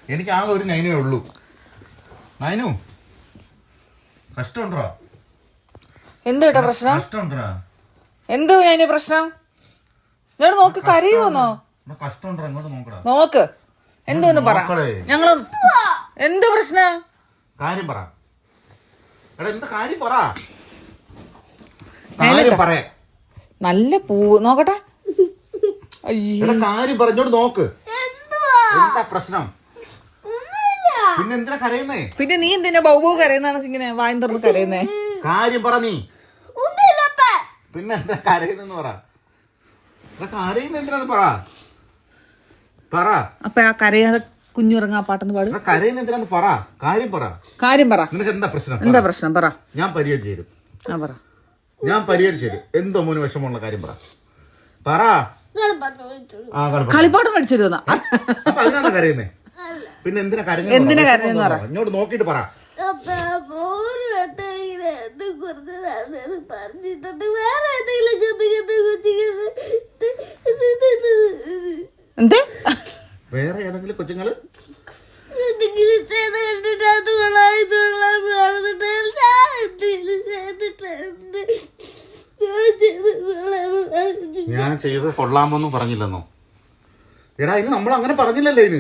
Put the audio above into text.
എനിക്ക് ആകെ ഒരു നൈനേ ഉള്ളൂ. നൈനു കഷ്ടമുണ്ടോ? എന്ത് കേട്ടോ പ്രശ്നം? കഷ്ടമുണ്ടോ? എന്തോ അതിന് പ്രശ്നം? ഇങ്ങോട്ട് നോക്ക്, കരയുവോന്നോ? കഷ്ടമുണ്ടോ? ഇങ്ങോട്ട് നോക്കടാ. നോക്ക്, എന്തോന്ന് പറ. ഞങ്ങള് എന്ത് പ്രശ്നം? കാര്യം പറ. എടാ എന്ത് കാര്യം പറ. കാര്യം പറ. നല്ല പൂവ് നോക്കട്ടെ. എടാ കാര്യം പറഞ്ഞോട്ട് നോക്ക്. എന്താ പ്രശ്നം? പിന്നെ എന്തിനാ കരയുന്നേ? പിന്നെ നീ എന്തിനാ ബൗബൂ കരയുന്ന ഇങ്ങനെ വായും തുറന്ന് കരയുന്നേ? കാര്യം പറ നീ. പിന്നെ എന്താ കരയുന്നെന്ന് പറ. കരയുന്ന എന്തിനാന്ന് പറ. പറ. അപ്പൊ ആ കരയാതെ കുഞ്ഞുറങ്ങാ പാട്ടെന്ന് പാടും. കരയുന്ന എന്തിനാന്ന് പറ. കാര്യം പറ. കാര്യം പറ. നിനക്ക് എന്താ പ്രശ്നം? എന്താ പ്രശ്നം പറ. ഞാൻ പരിഹരിച്ചു തരും. പറ. ഞാൻ പരിഹരിച്ചു തരും. എന്തോ മോന് വിഷമമുള്ള കാര്യം പറ. പറ. കളിപ്പാട്ടം മേടിച്ചു തരുന്ന. അപ്പൊ അതിനാ കരയുന്നേ? പിന്നെ എന്തിനാ കരയുന്നത്? എന്തിനാ കരയുന്ന പറ. ഇങ്ങോട്ട് നോക്കിട്ട് പറ. എന്തേ? വേറെ ഏതെങ്കിലും കൊച്ചുങ്ങള് ഞാൻ ചെയ്ത് കൊള്ളാമോന്നും പറഞ്ഞില്ലെന്നോ? എടാ ഇനി നമ്മൾ അങ്ങനെ പറഞ്ഞില്ലല്ലേ ഇതിന്.